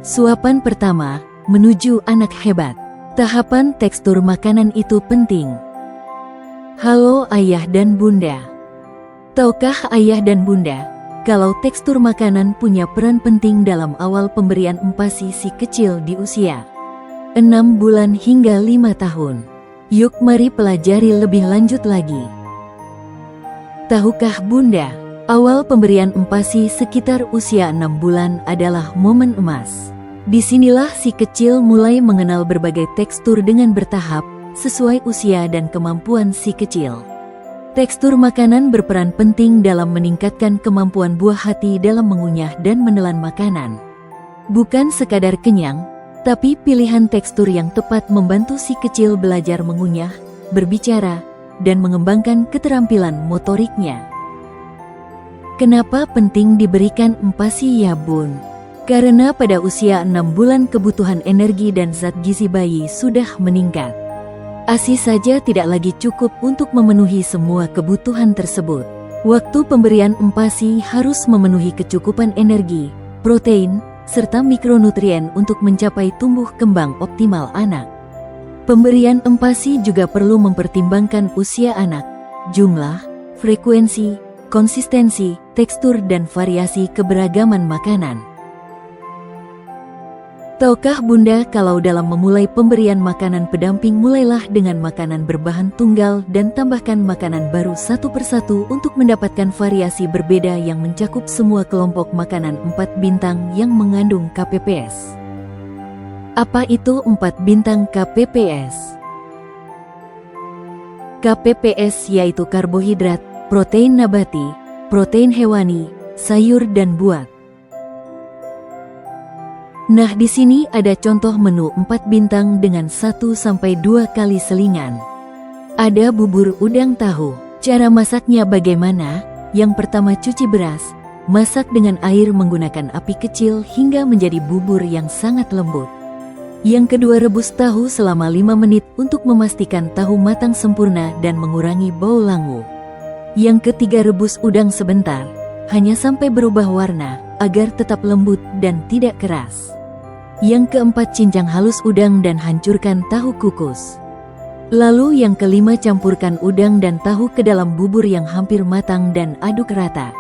Suapan pertama, menuju anak hebat. Tahapan tekstur makanan itu penting. Halo ayah dan bunda. Tahukah ayah dan bunda, kalau tekstur makanan punya peran penting dalam awal pemberian empasi si kecil di usia 6 bulan hingga 5 tahun. Yuk mari pelajari lebih lanjut lagi. Tahukah bunda, awal pemberian empasi sekitar usia 6 bulan adalah momen emas. Disinilah si kecil mulai mengenal berbagai tekstur dengan bertahap, sesuai usia dan kemampuan si kecil. Tekstur makanan berperan penting dalam meningkatkan kemampuan buah hati dalam mengunyah dan menelan makanan. Bukan sekadar kenyang, tapi pilihan tekstur yang tepat membantu si kecil belajar mengunyah, berbicara, dan mengembangkan keterampilan motoriknya. Kenapa penting diberikan empasi ya bun? Karena pada usia 6 bulan kebutuhan energi dan zat gizi bayi sudah meningkat. ASI saja tidak lagi cukup untuk memenuhi semua kebutuhan tersebut. Waktu pemberian empasi harus memenuhi kecukupan energi, protein, serta mikronutrien untuk mencapai tumbuh kembang optimal anak. Pemberian empasi juga perlu mempertimbangkan usia anak, jumlah, frekuensi, konsistensi, tekstur dan variasi keberagaman makanan. Tahukah bunda kalau dalam memulai pemberian makanan pendamping mulailah dengan makanan berbahan tunggal dan tambahkan makanan baru satu persatu untuk mendapatkan variasi berbeda yang mencakup semua kelompok makanan 4 bintang yang mengandung KPPS. Apa itu 4 bintang KPPS? KPPS yaitu karbohidrat, protein nabati, protein hewani, sayur dan buah. Nah di sini ada contoh menu 4 bintang dengan 1-2 kali selingan. Ada bubur udang tahu. Cara masaknya bagaimana? Yang pertama cuci beras, masak dengan air menggunakan api kecil hingga menjadi bubur yang sangat lembut. Yang kedua rebus tahu selama 5 menit untuk memastikan tahu matang sempurna dan mengurangi bau langu. Yang ketiga rebus udang sebentar, hanya sampai berubah warna, agar tetap lembut dan tidak keras. Yang keempat cincang halus udang dan hancurkan tahu kukus. Lalu yang kelima campurkan udang dan tahu ke dalam bubur yang hampir matang dan aduk rata.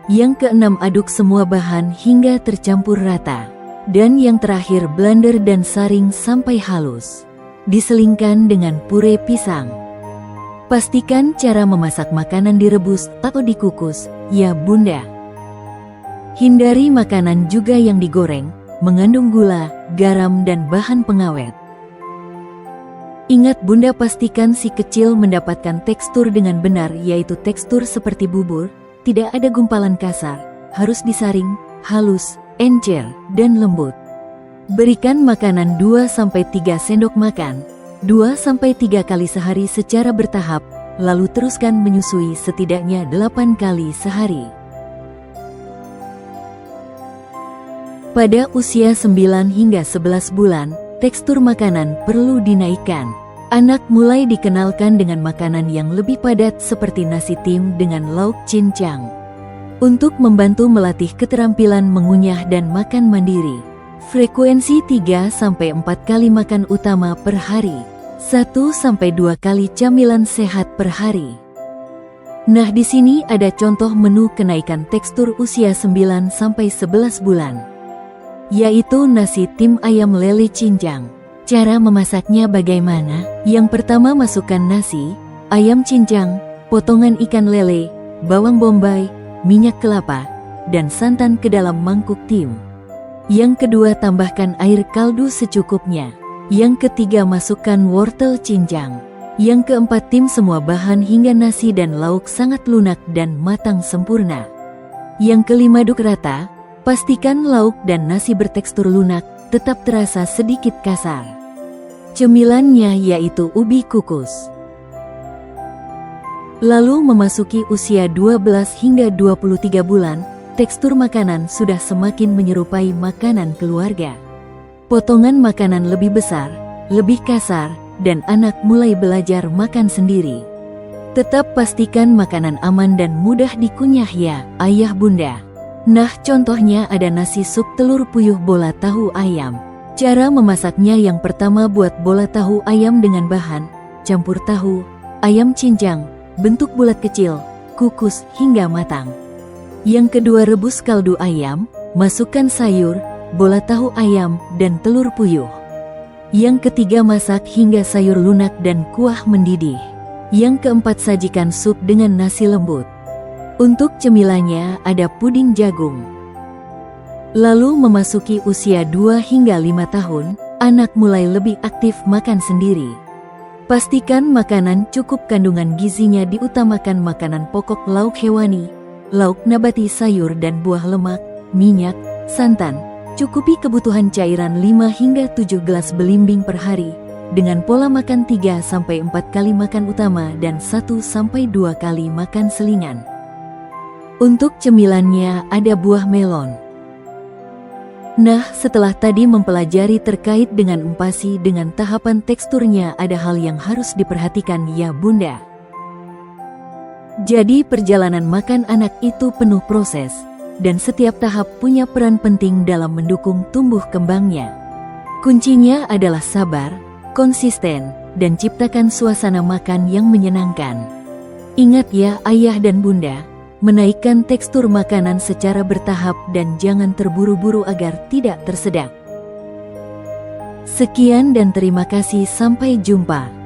Yang keenam aduk semua bahan hingga tercampur rata. Dan yang terakhir blender dan saring sampai halus. Diselingkan dengan pure pisang. Pastikan cara memasak makanan direbus atau dikukus, ya bunda. Hindari makanan juga yang digoreng, mengandung gula, garam dan bahan pengawet. Ingat bunda pastikan si kecil mendapatkan tekstur dengan benar yaitu tekstur seperti bubur, tidak ada gumpalan kasar, harus disaring, halus, encer, dan lembut. Berikan makanan 2-3 sendok makan, 2-3 kali sehari secara bertahap, lalu teruskan menyusui setidaknya 8 kali sehari. Pada usia 9 hingga 11 bulan, tekstur makanan perlu dinaikkan. Anak mulai dikenalkan dengan makanan yang lebih padat seperti nasi tim dengan lauk cincang. Untuk membantu melatih keterampilan mengunyah dan makan mandiri. Frekuensi 3-4 kali makan utama per hari. 1-2 kali camilan sehat per hari. Nah di sini ada contoh menu kenaikan tekstur usia 9-11 bulan. Yaitu nasi tim ayam lele cincang. Cara memasaknya bagaimana? Yang pertama masukkan nasi, ayam cincang, potongan ikan lele, bawang bombay, minyak kelapa, dan santan ke dalam mangkuk tim. Yang kedua tambahkan air kaldu secukupnya. Yang ketiga masukkan wortel cincang. Yang keempat tim semua bahan hingga nasi dan lauk sangat lunak dan matang sempurna. Yang kelima aduk rata. Pastikan lauk dan nasi bertekstur lunak, tetap terasa sedikit kasar. Cemilannya yaitu ubi kukus. Lalu memasuki usia 12 hingga 23 bulan, tekstur makanan sudah semakin menyerupai makanan keluarga. Potongan makanan lebih besar, lebih kasar, dan anak mulai belajar makan sendiri. Tetap pastikan makanan aman dan mudah dikunyah ya, ayah bunda. Nah, contohnya ada nasi sup telur puyuh bola tahu ayam. Cara memasaknya: yang pertama, buat bola tahu ayam dengan bahan campur tahu, ayam cincang, bentuk bulat kecil, kukus hingga matang. Yang kedua, rebus kaldu ayam, masukkan sayur, bola tahu ayam, dan telur puyuh. Yang ketiga, masak hingga sayur lunak dan kuah mendidih. Yang keempat, sajikan sup dengan nasi lembut. Untuk cemilannya ada puding jagung. Lalu memasuki usia 2 hingga 5 tahun, anak mulai lebih aktif makan sendiri. Pastikan makanan cukup kandungan gizinya, diutamakan makanan pokok, lauk hewani, lauk nabati, sayur dan buah, lemak, minyak, santan. Cukupi kebutuhan cairan 5 hingga 7 gelas belimbing per hari, dengan pola makan 3-4 kali makan utama dan 1-2 kali makan selingan. Untuk cemilannya ada buah melon. Nah, setelah tadi mempelajari terkait dengan empasi dengan tahapan teksturnya, ada hal yang harus diperhatikan ya Bunda. Jadi perjalanan makan anak itu penuh proses, dan setiap tahap punya peran penting dalam mendukung tumbuh kembangnya. Kuncinya adalah sabar, konsisten, dan ciptakan suasana makan yang menyenangkan. Ingat ya ayah dan bunda, menaikkan tekstur makanan secara bertahap dan jangan terburu-buru agar tidak tersedak. Sekian dan terima kasih, sampai jumpa.